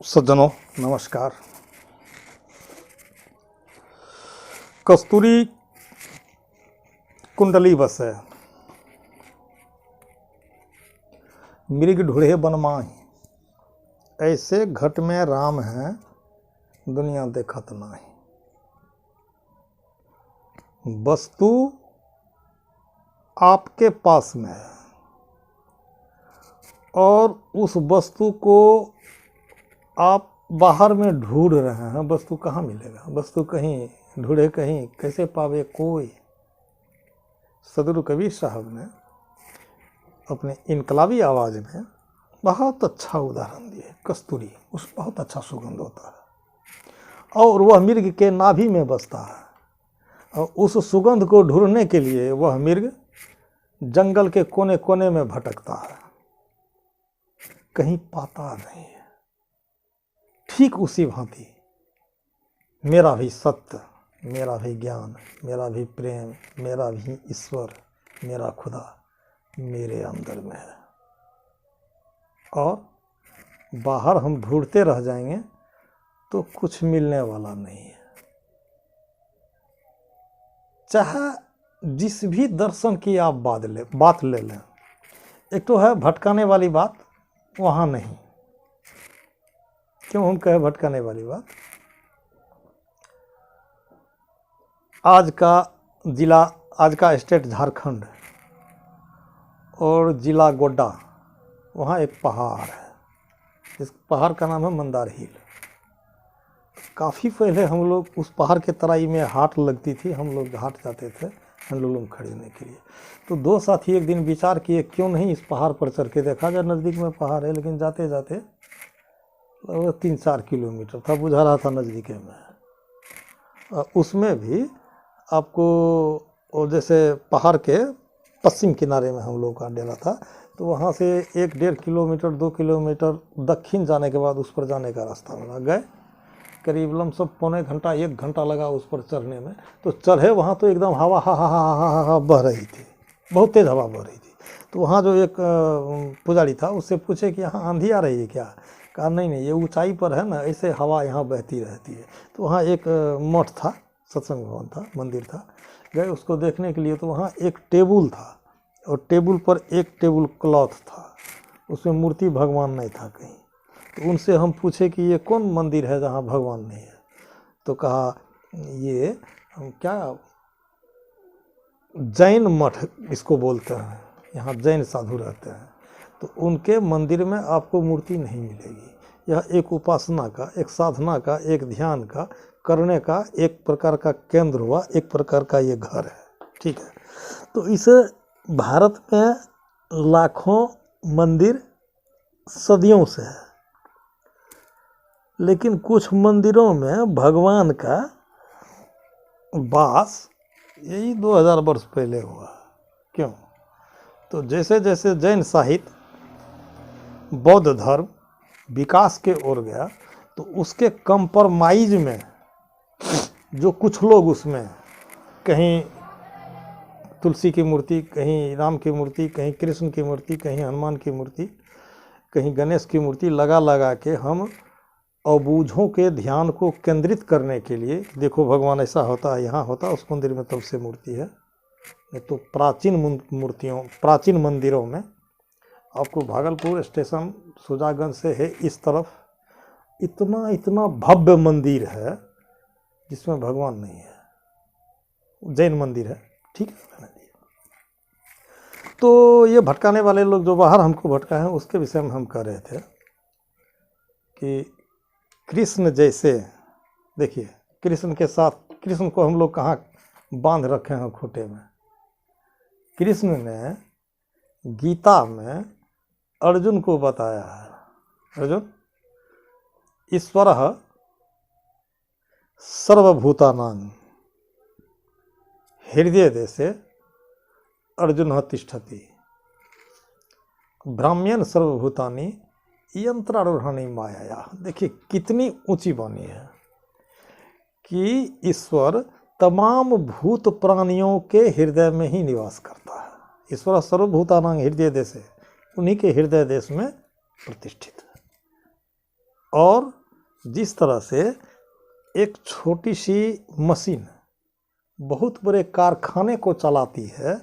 सज्जनों नमस्कार। कस्तूरी कुंडली बसे मृग ढूढ़े बनमाही, ऐसे घट में राम है दुनिया देखत नाही। वस्तु आपके पास में है और उस वस्तु को आप बाहर में ढूंढ रहे हैं। वस्तु कहाँ मिलेगा? वस्तु कहीं ढूंढे कहीं, कैसे पावे कोई। सदगुरु कबीर साहब ने अपने इनकलाबी आवाज़ में बहुत अच्छा उदाहरण दिए। कस्तूरी, उस बहुत अच्छा सुगंध होता है और वह मृग के नाभि में बसता है और उस सुगंध को ढूंढने के लिए वह मृग जंगल के कोने कोने में भटकता है, कहीं पाता नहीं है। ठीक उसी भांति मेरा भी सत्य, मेरा भी ज्ञान, मेरा भी प्रेम, मेरा भी ईश्वर, मेरा खुदा मेरे अंदर में है और बाहर हम ढूंढते रह जाएंगे तो कुछ मिलने वाला नहीं है। चाहे जिस भी दर्शन की आप बात ले लें, एक तो है भटकाने वाली बात, वहाँ नहीं। क्यों हम कहे भटकाने वाली बात? आज का जिला, आज का स्टेट झारखंड और जिला गोड्डा, वहाँ एक पहाड़ है। इस पहाड़ का नाम है मंदार हिल। काफ़ी पहले हम लोग उस पहाड़ के तराई में हाट लगती थी, हम लोग हाट जाते थे हैंडलूम खरीदने के लिए। तो दो साथी एक दिन विचार किए क्यों नहीं इस पहाड़ पर चढ़ के देखा जाए। नज़दीक में पहाड़ है लेकिन जाते जाते 3-4 किलोमीटर था, बुझा रहा था नज़दीक में। उसमें भी आपको जैसे पहाड़ के पश्चिम किनारे में हम लोग का डेरा था, तो वहाँ से 1-1.5 किलोमीटर 2 किलोमीटर दक्षिण जाने के बाद उस पर जाने का रास्ता बना। गए करीब लमसम पौने घंटा 1 घंटा लगा उस पर चढ़ने में। तो चढ़े वहाँ तो एकदम हवा हा हा हा हा हा बह रही थी, बहुत तेज़ हवा बह रही थी। तो वहाँ जो एक पुजारी था उससे पूछे कि यहाँ आंधी आ रही है क्या? कहा नहीं नहीं, ये ऊंचाई पर है ना, ऐसे हवा यहाँ बहती रहती है। तो वहाँ एक मठ था, सत्संग भवन था, मंदिर था। गए उसको देखने के लिए, तो वहाँ एक टेबल था और टेबल पर एक टेबल क्लॉथ था, उसमें मूर्ति भगवान नहीं था कहीं। तो उनसे हम पूछे कि ये कौन मंदिर है जहाँ भगवान नहीं है? तो कहा ये क्या जैन मठ इसको बोलते हैं, यहाँ जैन साधु रहते हैं, तो उनके मंदिर में आपको मूर्ति नहीं मिलेगी। यह एक उपासना का, एक साधना का, एक ध्यान का करने का एक प्रकार का केंद्र हुआ, एक प्रकार का ये घर है। ठीक है। तो इस भारत में लाखों मंदिर सदियों से है, लेकिन कुछ मंदिरों में भगवान का वास यही 2000 वर्ष पहले हुआ। क्यों? तो जैसे जैसे जैन साहित्य, बौद्ध धर्म विकास के ओर गया, तो उसके कंप्रोमाइज में जो कुछ लोग उसमें कहीं तुलसी की मूर्ति, कहीं राम की मूर्ति, कहीं कृष्ण की मूर्ति, कहीं हनुमान की मूर्ति, कहीं गणेश की मूर्ति लगा लगा के हम अबूझों के ध्यान को केंद्रित करने के लिए, देखो भगवान ऐसा होता है, यहाँ होता है, उस मंदिर में तब से मूर्ति है। नहीं तो प्राचीन मूर्तियों, प्राचीन मंदिरों में आपको भागलपुर स्टेशन सुजागंज से है इस तरफ इतना इतना भव्य मंदिर है जिसमें भगवान नहीं है, जैन मंदिर है। ठीक है। तो ये भटकाने वाले लोग जो बाहर हमको भटका है, उसके विषय में हम कह रहे थे कि कृष्ण जैसे, देखिए कृष्ण के साथ, कृष्ण को हम लोग कहाँ बांध रखे हैं खूंटे में। कृष्ण ने गीता में अर्जुन को बताया है, अर्जुन ईश्वरः सर्वभूतानां हृदय देशे अर्जुनः तिष्ठति भ्राम्यन् सर्वभूतानि यंत्रारूढ़ानि माया। देखिए कितनी ऊंची वाणी है कि ईश्वर तमाम भूत प्राणियों के हृदय में ही निवास करता है। ईश्वर सर्वभूतानां हृदय देशे, उन्हीं के हृदय देश में प्रतिष्ठित है। और जिस तरह से एक छोटी सी मशीन बहुत बड़े कारखाने को चलाती है,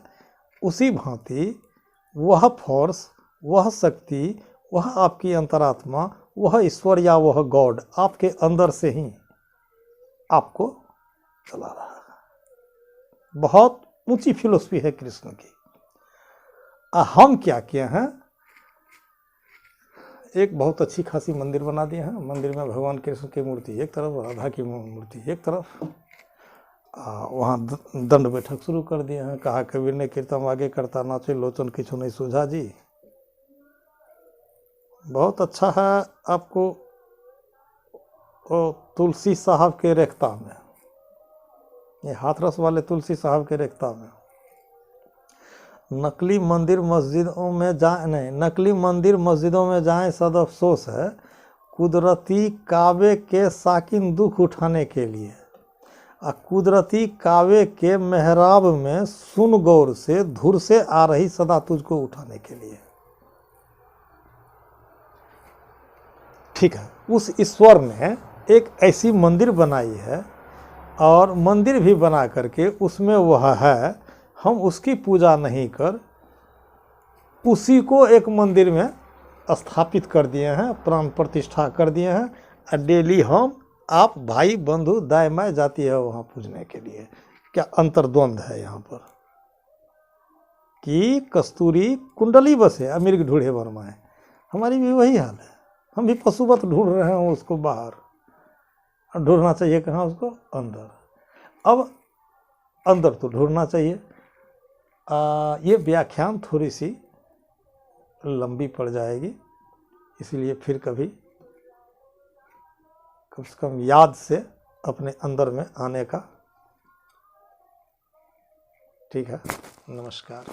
उसी भांति वह फोर्स, वह शक्ति, वह आपकी अंतरात्मा, वह ईश्वर या वह गॉड आपके अंदर से ही आपको चला रहा है। बहुत ऊंची फिलोसफी है कृष्ण की। हम क्या किए हैं, एक बहुत अच्छी खासी मंदिर बना दिए हैं। मंदिर में भगवान कृष्ण की मूर्ति एक तरफ, राधा की मूर्ति एक तरफ, वहाँ दंड बैठक शुरू कर दिए हैं। कहा कबीर ने कीर्तन आगे करता नाचे लोचन किछु नहीं सूझा जी। बहुत अच्छा है। आपको वो तुलसी साहब के रेख्ता में, ये हाथरस वाले तुलसी साहब के रेख्ता में, नकली मंदिर मस्जिदों में जाए नहीं, नकली मंदिर मस्जिदों में जाएं सद अफसोस है, कुदरती काबे के साकिन दुख उठाने के लिए। कुदरती काबे के मेहराब में सुन गौर से धुर से आ रही सदा तुझको उठाने के लिए। ठीक है, उस ईश्वर ने एक ऐसी मंदिर बनाई है और मंदिर भी बना करके उसमें वह है, हम उसकी पूजा नहीं कर उसी को एक मंदिर में स्थापित कर दिए हैं, प्राण प्रतिष्ठा कर दिए हैं। और डेली हम आप भाई बंधु दाई माय जाती है वहाँ पूजने के लिए। क्या अंतर्द्वंद है यहाँ पर कि कस्तूरी कुंडली बसे अमीर ढूढ़े बरमाए। हमारी भी वही हाल है, हम भी पशुवत ढूंढ रहे हैं उसको बाहर, और ढूंढना चाहिए कहाँ उसको, अंदर। अब अंदर तो ढूंढना चाहिए। ये व्याख्यान थोड़ी सी लंबी पड़ जाएगी, इसलिए फिर कभी कम से कम याद से अपने अंदर में आने का। ठीक है, नमस्कार।